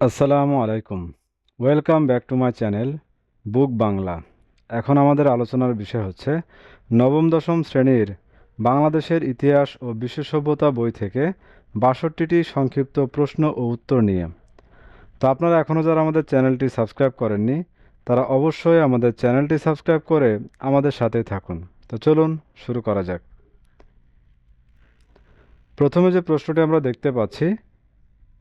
আসসালামু আলাইকুম। Welcome back to my channel book Bangla. এখন আমাদের আলোচনার বিষয় হচ্ছে নবম দশম শ্রেণীর বাংলাদেশের ইতিহাস ও বিশ্ব সভ্যতা বই থেকে ৬২টি সংক্ষিপ্ত প্রশ্ন ও উত্তর নিয়ে। তো আপনারা এখনও যারা আমাদের চ্যানেলটি সাবস্ক্রাইব করেননি তারা অবশ্যই আমাদের চ্যানেলটি সাবস্ক্রাইব করে আমাদের সাথেই থাকুন। তো চলুন শুরু করা যাক। প্রথমে যে প্রশ্নটি আমরা দেখতে পাচ্ছি,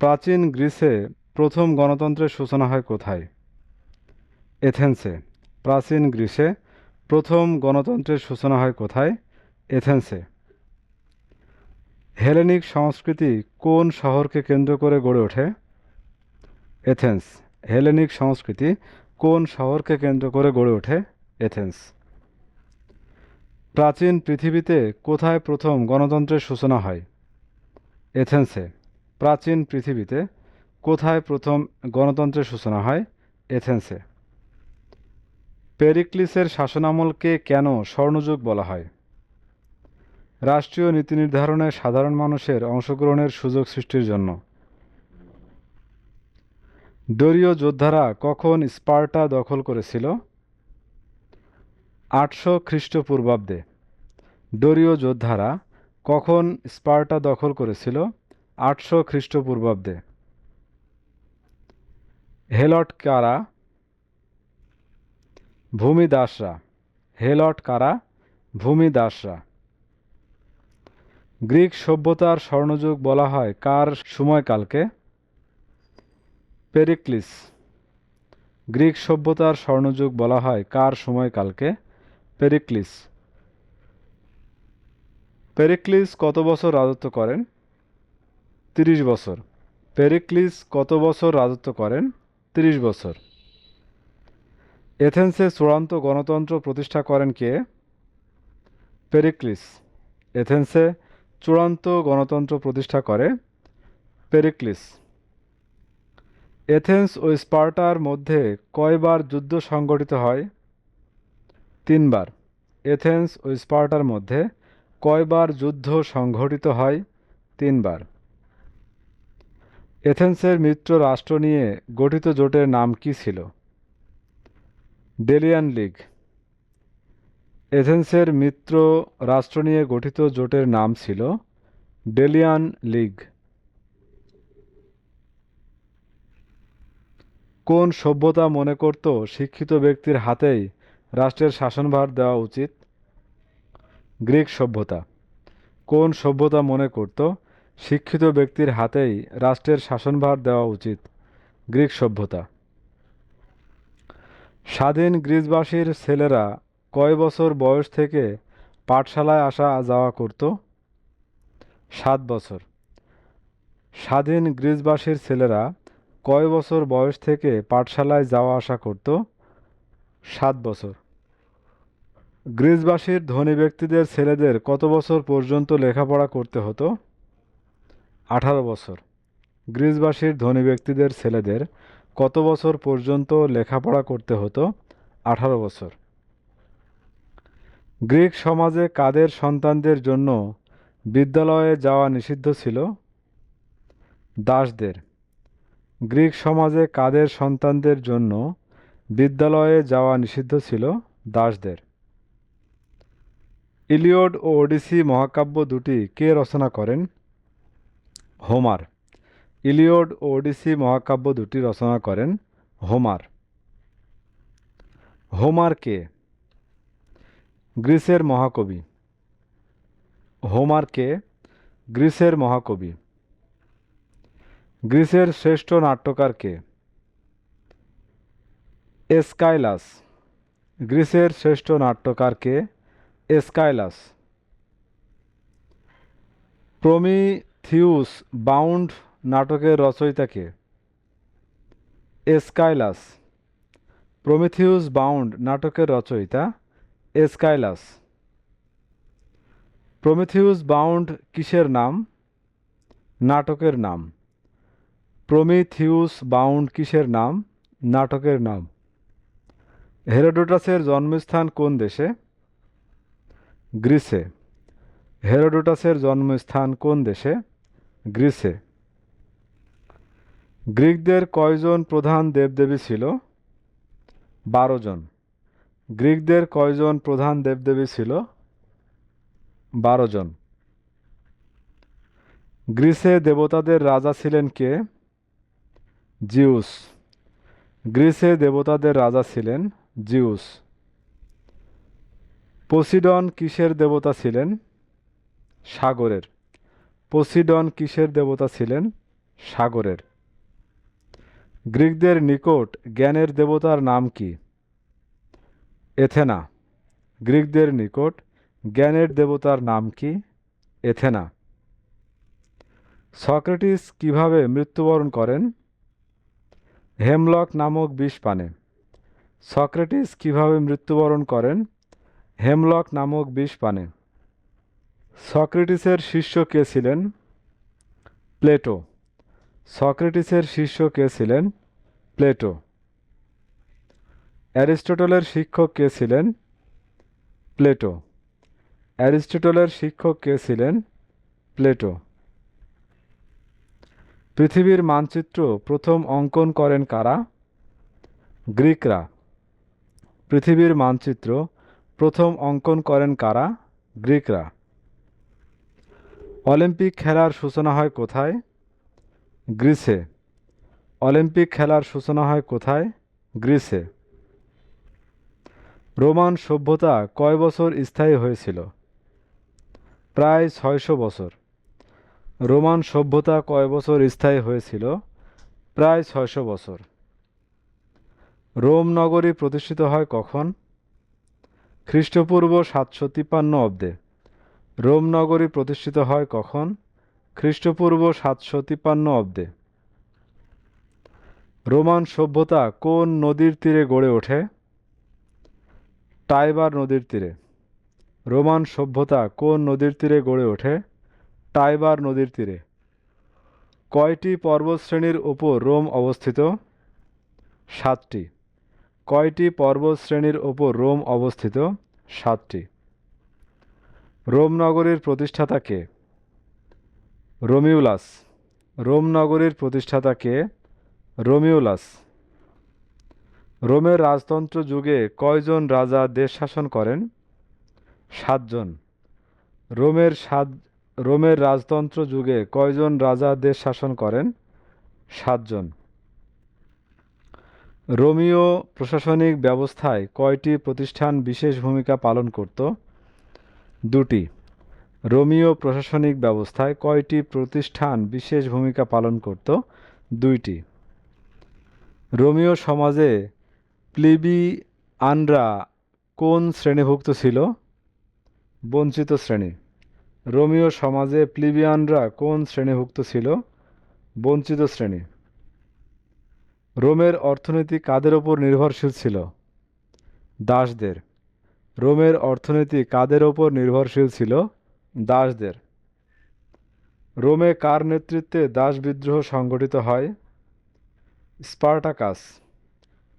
প্রাচীন গ্রিসে প্রথম গণতন্ত্রের সূচনা হয় কোথায়? এথেন্সে। প্রাচীন গ্রিসে প্রথম গণতন্ত্রের সূচনা হয় কোথায়? এথেন্সে। হেলেনিক সংস্কৃতি কোন শহরকে কেন্দ্র করে গড়ে ওঠে? এথেন্স। হেলেনিক সংস্কৃতি কোন শহরকে কেন্দ্র করে গড়ে ওঠে? এথেন্স। প্রাচীন পৃথিবীতে কোথায় প্রথম গণতন্ত্রের সূচনা হয়? এথেন্সে। প্রাচীন পৃথিবীতে কোথায় প্রথম গণতন্ত্রের সূচনা হয়? এথেন্সে। পেরিক্লিসের শাসনামলকে কেন স্বর্ণযুগ বলা হয়? রাষ্ট্রীয় নীতি নির্ধারণে সাধারণ মানুষের অংশগ্রহণের সুযোগ সৃষ্টির জন্য। ডরীয় যোদ্ধারা কখন স্পার্টা দখল করেছিল? ৮০০ খ্রিস্টপূর্বাব্দে। ডরীয় যোদ্ধারা কখন স্পার্টা দখল করেছিল? ৮০০ খ্রিস্টপূর্বাব্দে। হেলট কারা? ভূমিদাসরা। হেলট কারা? ভূমিদাসরা। গ্রিক সভ্যতার স্বর্ণযুগ বলা হয় কার সময়কালকে? পেরিক্লিস। গ্রিক সভ্যতার স্বর্ণযুগ বলা হয় কার সময়কালকে? পেরিক্লিস। পেরিক্লিস কত বছর রাজত্ব করেন? ৩০ বছর। পেরিক্লিস কত বছর রাজত্ব করেন? ৩০ বছর। এথেন্সে চূড়ান্ত গণতন্ত্র প্রতিষ্ঠা করেন কে? পেরিক্লিস। এথেন্সে চূড়ান্ত গণতন্ত্র প্রতিষ্ঠা করে পেরিক্লিস। এথেন্স ও স্পার্টার মধ্যে কয়বার যুদ্ধ সংঘটিত হয়? ৩ বার। এথেন্স ও স্পার্টার মধ্যে কয়বার যুদ্ধ সংঘটিত হয়? ৩ বার। এথেন্সের মিত্র রাষ্ট্র নিয়ে গঠিত জোটের নাম কী ছিল? ডেলিয়ান লীগ। এথেন্সের মিত্র রাষ্ট্র নিয়ে গঠিত জোটের নাম ছিল ডেলিয়ান লীগ। কোন সভ্যতা মনে করত শিক্ষিত ব্যক্তির হাতেই রাষ্ট্রের শাসনভার দেওয়া উচিত? গ্রিক সভ্যতা। কোন সভ্যতা মনে করত শিক্ষিত ব্যক্তির হাতেই রাষ্ট্রের শাসনভার দেওয়া উচিত? গ্রিক সভ্যতা। স্বাধীন গ্রিসবাসীর ছেলেরা কয় বছর বয়স থেকে পাঠশালায় আসা যাওয়া করত? ৭ বছর। স্বাধীন গ্রিসবাসীর ছেলেরা কয় বছর বয়স থেকে পাঠশালায় যাওয়া আসা করত? ৭ বছর। গ্রিসবাসীর ধনী ব্যক্তিদের ছেলেদের কত বছর পর্যন্ত লেখাপড়া করতে হতো? ১৮ বছর। গ্রিসবাসীর ধনী ব্যক্তিদের ছেলেদের কত বছর পর্যন্ত লেখাপড়া করতে হতো? ১৮ বছর। গ্রিক সমাজে কাদের সন্তানদের জন্য বিদ্যালয়ে যাওয়া নিষিদ্ধ ছিল? দাসদের। গ্রিক সমাজে কাদের সন্তানদের জন্য বিদ্যালয়ে যাওয়া নিষিদ্ধ ছিল? দাসদের। ইলিয়ড ও ওডিসি মহাকাব্য দুটি কে রচনা করেন? হোমার। ইলিয়ড ও ওডিসি মহাকাব্য দুটি রচনা করেন হোমার। হোমার কে? গ্রিসের মহাকবি। হোমার কে? গ্রিসের মহাকবি। গ্রিসের শ্রেষ্ঠ নাট্যকার কে? এসকাইলাস। গ্রিসের শ্রেষ্ঠ নাট্যকার কে? এসকাইলাস। প্রমিথিউস বাউন্ড নাটকের রচয়িতা কে? এসকাইলাস। প্রমিথিউস বাউন্ড নাটকের রচয়িতা এসকাইলাস। প্রমিথিউস বাউন্ড কিসের নাম? নাটকের নাম। প্রমিথিউস বাউন্ড কিসের নাম? নাটকের নাম। হেরোডোটাসের জন্মস্থান কোন দেশে? গ্রিসে। হেরোডোটাসের জন্মস্থান কোন দেশে? গ্রিসে। গ্রিকদের কয়জন প্রধান দেবদেবী ছিল? 12 জন। গ্রিকদের কয়জন প্রধান দেবদেবী ছিল? 12 জন। গ্রিসে দেবতাদের রাজা ছিলেন কে? জিউস। গ্রিসে দেবতাদের রাজা ছিলেন জিউস। পোসিডন কিসের দেবতা ছিলেন? সাগরের। পোসিডন কিসের দেবতা ছিলেন? সাগরের। গ্রিকদের নিকট জ্ঞানের দেবতার নাম কি? এথেনা। গ্রিকদের নিকট জ্ঞানের দেবতার নাম কি? এথেনা। সক্রেটিস কিভাবে মৃত্যুবরণ করেন? হেমলক নামক বিষ পানে। সক্রেটিস কিভাবে মৃত্যুবরণ করেন? হেমলক নামক বিষ পানে। সক্রেটিসের শিষ্য কে ছিলেন? প্লেটো। সক্রেটিসের শিষ্য কে ছিলেন? প্লেটো। অ্যারিস্টটলের শিক্ষক কে ছিলেন? প্লেটো। অ্যারিস্টটলের শিক্ষক কে ছিলেন? প্লেটো। পৃথিবীর মানচিত্র প্রথম অঙ্কন করেন কারা? গ্রিকরা। পৃথিবীর মানচিত্র প্রথম অঙ্কন করেন কারা? গ্রিকরা। অলিম্পিক খেলার সূচনা হয় কোথায়? গ্রিসে। অলিম্পিক খেলার সূচনা হয় কোথায়? গ্রিসে। রোমান সভ্যতা কয় বছর স্থায়ী হয়েছিল? প্রায় 600 বছর। রোমান সভ্যতা কয় বছর স্থায়ী হয়েছিল? প্রায় 600 বছর। রোম নগরী প্রতিষ্ঠিত হয় কখন? খ্রিস্টপূর্ব 753 অব্দে। রোম নগরী প্রতিষ্ঠিত হয় কখন? খ্রিস্টপূর্ব 753 অব্দে। রোমান সভ্যতা কোন নদীর তীরে গড়ে ওঠে? টাইবার নদীর তীরে। রোমান সভ্যতা কোন নদীর তীরে গড়ে ওঠে? টাইবার নদীর তীরে। কয়টি পর্বতশ্রেণীর ওপর রোম অবস্থিত? 7টি। কয়টি পর্বতশ্রেণীর ওপর রোম অবস্থিত? 7টি। রোম নগরীর প্রতিষ্ঠাতা কে? রোমিউলাস। রোম নগরীর প্রতিষ্ঠাতা কে? রোমিউলাস। রোমের রাজতন্ত্র যুগে কয়জন রাজা দেশ শাসন করেন? 7 জন। রোমের রাজতন্ত্র যুগে কয়জন রাজা দেশ শাসন করেন? 7 জন। রোমীয় প্রশাসনিক ব্যবস্থায় কয়টি প্রতিষ্ঠান বিশেষ ভূমিকা পালন করত? 2টি। রোমীয় প্রশাসনিক ব্যবস্থায় কয়টি প্রতিষ্ঠান বিশেষ ভূমিকা পালন করত? 2টি। রোমীয় সমাজে প্লিবিয়ানরা কোন শ্রেণীভুক্ত ছিল? বঞ্চিত শ্রেণী। রোমীয় সমাজে প্লিবিয়ানরা কোন শ্রেণীভুক্ত ছিল? বঞ্চিত শ্রেণী। রোমের অর্থনীতি কাদের ওপর নির্ভরশীল ছিল? দাসদের। রোমের অর্থনীতি কাদের ওপর নির্ভরশীল ছিল? দাসদের। রোমে কার নেতৃত্বে দাস বিদ্রোহ সংগঠিত হয়? স্পার্টাকাস।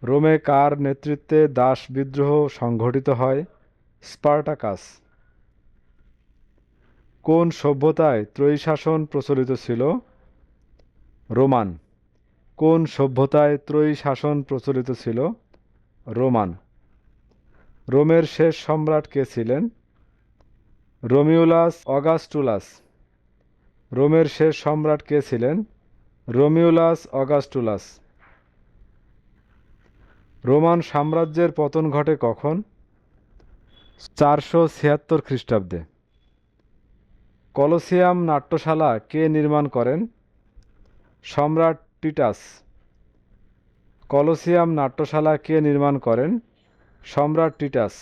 রোমে কার নেতৃত্বে দাস বিদ্রোহ সংঘটিত হয়? স্পার্টাকাস। কোন সভ্যতায় ত্রয়ী শাসন প্রচলিত ছিল? রোমান। কোন সভ্যতায় ত্রয়ী শাসন প্রচলিত ছিল? রোমান। রোমের শেষ সম্রাট কে ছিলেন? রোমিউলাস অগাস্টুলাস। রোমের শেষ সম্রাট কে ছিলেন? রোমিউলাস অগাস্টুলাস। রোমান সাম্রাজ্যের পতন ঘটে কখন? 476 খ্রিস্টাব্দে। কলোসিয়াম নাট্যশালা কে নির্মাণ করেন? সম্রাট টিটাস। কলোসিয়াম নাট্যশালা কে নির্মাণ করেন? সম্রাট টিটাস।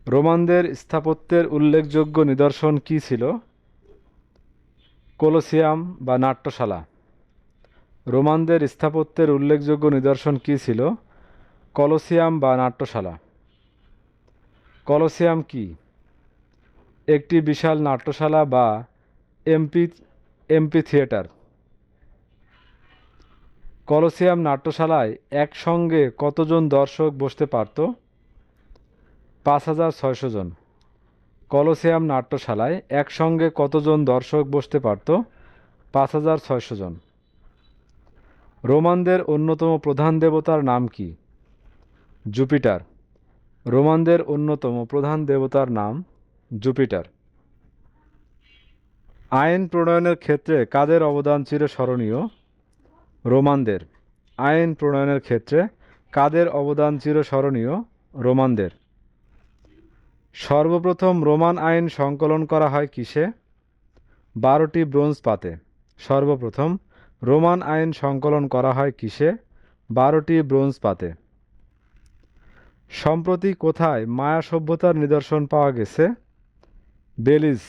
রোমানদের স্থাপত্যের উল্লেখযোগ্য নিদর্শন কী ছিল? কলোসিয়াম বা নাট্যশালা। রোমানদের স্থাপত্যের উল্লেখযোগ্য নিদর্শন কী ছিল? কলোসিয়াম বা নাট্যশালা। কলোসিয়াম কি? একটি বিশাল নাট্যশালা বা এম্পিথিয়েটার। কলোসিয়াম নাট্যশালায় একসঙ্গে কতজন দর্শক বসতে পারত? 5600 জন। কলোসিয়াম নাট্যশালায় একসঙ্গে কতজন দর্শক বসতে পারত? 5600 জন। রোমানদের অন্যতম প্রধান দেবতার নাম কি? জুপিটার। রোমানদের অন্যতম প্রধান দেবতার নাম জুপিটার। আইন প্রণয়নের ক্ষেত্রে কাদের অবদান চিরস্মরণীয়? রোমানদের। আইন প্রণয়নের ক্ষেত্রে কাদের অবদান চিরস্মরণীয়? রোমানদের। সর্বপ্রথম রোমান আইন সংকলন করা হয় কিসে? 12টি ব্রোঞ্জ পাতে। সর্বপ্রথম রোমান আইন সংকলন করা হয় কিসে? 12টি ব্রোঞ্জ পাতে। সম্প্রতি কোথায় মায়া সভ্যতার নিদর্শন পাওয়া গেছে? বেলিজ।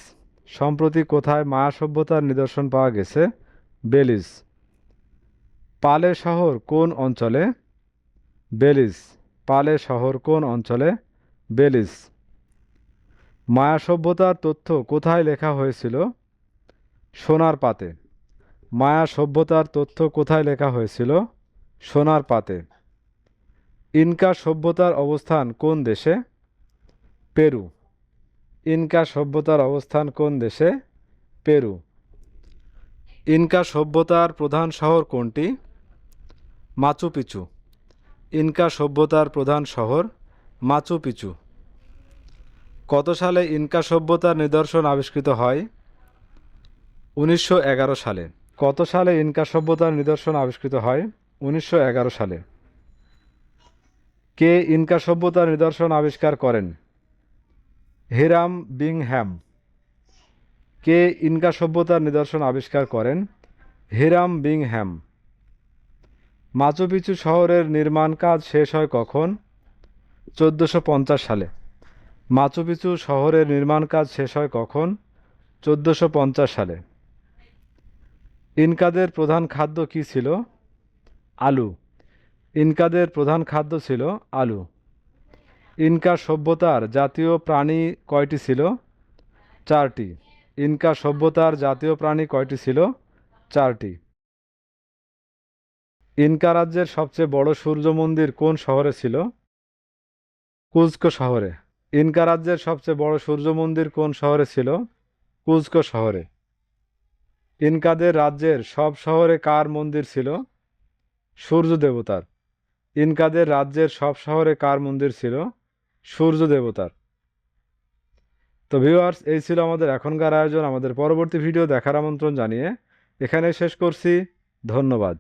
সম্প্রতি কোথায় মায়া সভ্যতার নিদর্শন পাওয়া গেছে? বেলিজ। পালে শহর কোন অঞ্চলে? বেলিজ। পালে শহর কোন অঞ্চলে? বেলিজ। মায়া সভ্যতার তথ্য কোথায় লেখা হয়েছিল? সোনার পাতে। মায়া সভ্যতার তথ্য কোথায় লেখা হয়েছিল? সোনার পাতে। ইনকা সভ্যতার অবস্থান কোন দেশে? পেরু। ইনকা সভ্যতার অবস্থান কোন দেশে? পেরু। ইনকা সভ্যতার প্রধান শহর কোনটি? Machu Picchu. ইনকা সভ্যতার প্রধান শহর মাচু পিচু। কত সালে ইনকা সভ্যতার নিদর্শন আবিষ্কৃত হয়? 1911 সালে। কত সালে ইনকা সভ্যতার নিদর্শন আবিষ্কৃত হয়? 1911 সালে। কে ইনকা সভ্যতার নিদর্শন আবিষ্কার করেন? Hiram Bingham. কে ইনকা সভ্যতার নিদর্শন আবিষ্কার করেন? Hiram Bingham. মাচু পিচু শহরের নির্মাণ কাজ শেষ হয় কখন? 1450 সালে। মাচু পিচু শহরের নির্মাণ কাজ শেষ হয় কখন? 1450 সালে। ইনকাদের প্রধান খাদ্য কী ছিল? আলু। ইনকাদের প্রধান খাদ্য ছিল আলু। ইনকা সভ্যতার জাতীয় প্রাণী কয়টি ছিল? 4টি। ইনকা সভ্যতার জাতীয় প্রাণী কয়টি ছিল? 4টি। ইনকা রাজ্যের সবচেয়ে বড় সূর্য মন্দির কোন শহরে ছিল? কুজকো শহরে। ইনকা রাজ্যের সবচেয়ে বড় সূর্য মন্দির কোন শহরে ছিল? কুজকো শহরে। ইনকাদের রাজ্যের সব শহরে কার মন্দির ছিল? সূর্য দেবতার। ইনকাদের রাজ্যের সব শহরে কার মন্দির ছিল? সূর্য দেবতার। তো ভিউয়ার্স, এই ছিল আমাদের এখনকার আয়োজন। আমাদের পরবর্তী ভিডিও দেখার আমন্ত্রণ জানিয়ে এখানে শেষ করছি। ধন্যবাদ।